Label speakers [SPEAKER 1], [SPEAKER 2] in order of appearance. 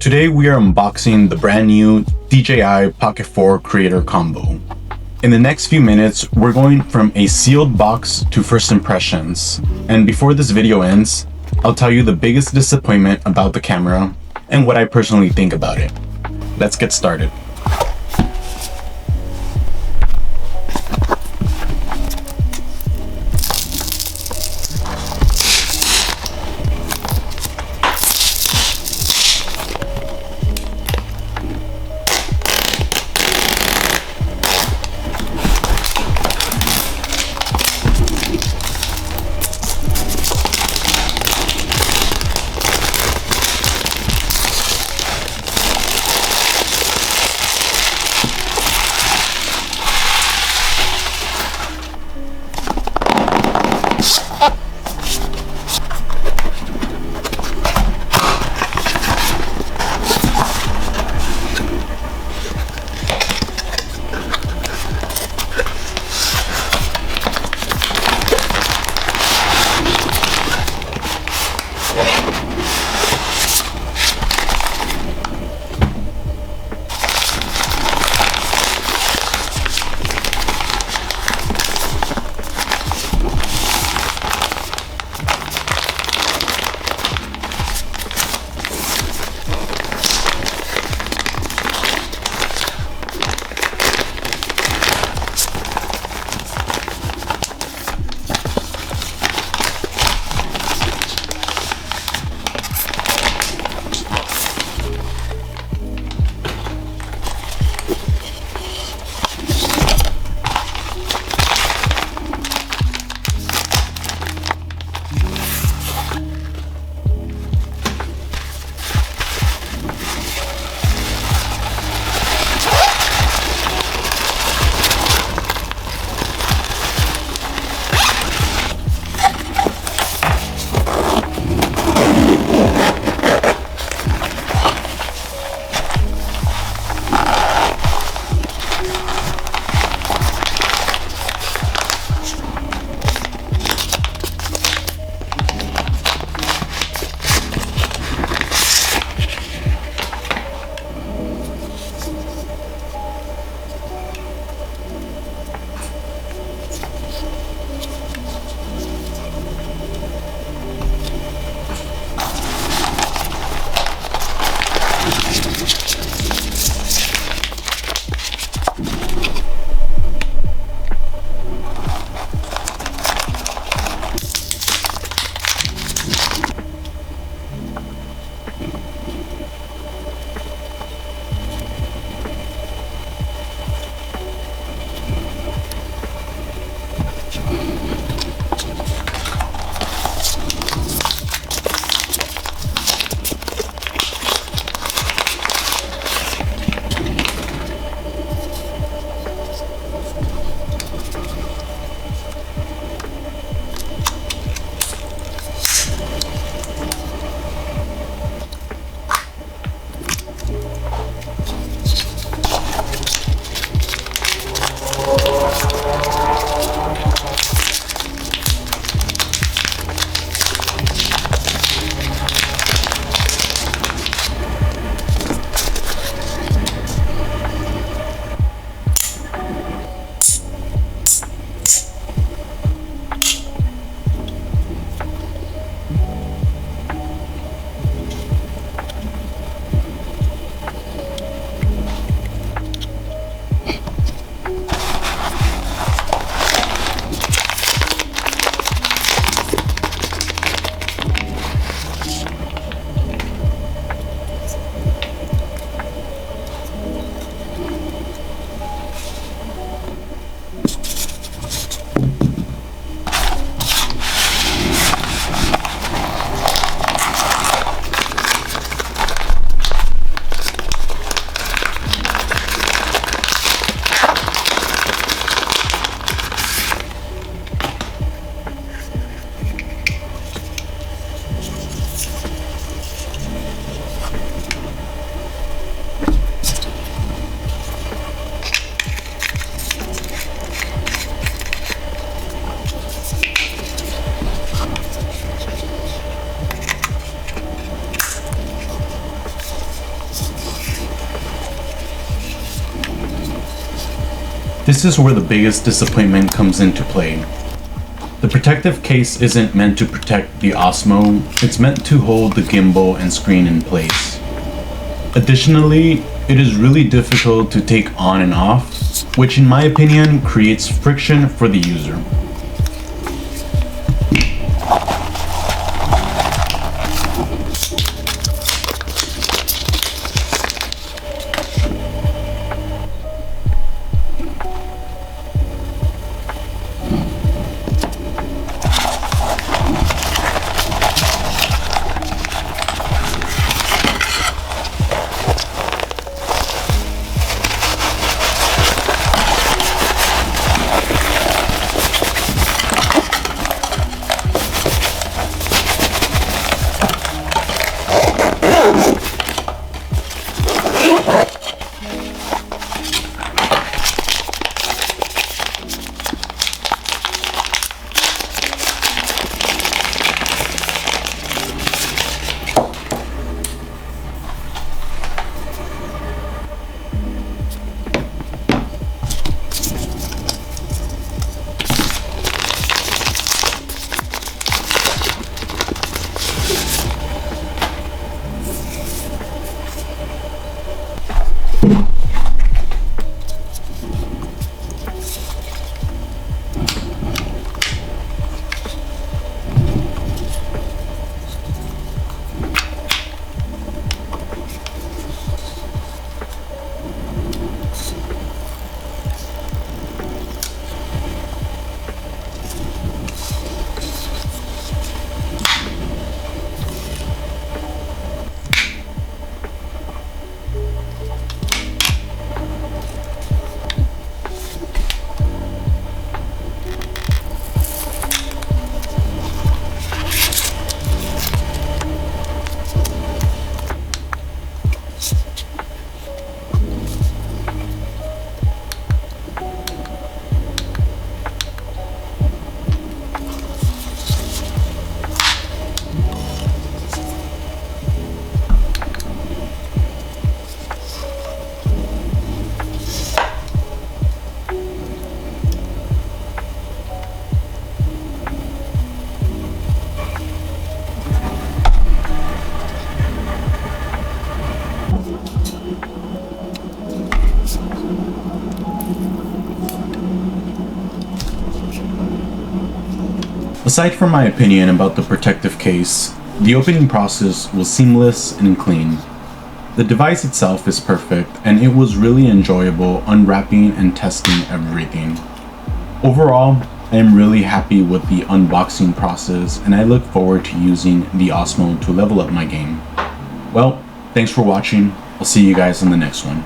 [SPEAKER 1] Today we are unboxing the brand new DJI Pocket 4 Creator Combo. In the next few minutes, we're going from a sealed box to first impressions. And before this video ends, I'll tell you the biggest disappointment about the camera and what I personally think about it. Let's get started. This is where the biggest disappointment comes into play. The protective case isn't meant to protect the Osmo, it's meant to hold the gimbal and screen in place. Additionally, it is really difficult to take on and off, which in my opinion creates friction for the user. Aside from my opinion about the protective case, the opening process was seamless and clean. The device itself is perfect, and it was really enjoyable unwrapping and testing everything. Overall, I am really happy with the unboxing process, and I look forward to using the Osmo to level up my game. Well, thanks for watching. I'll see you guys in the next one.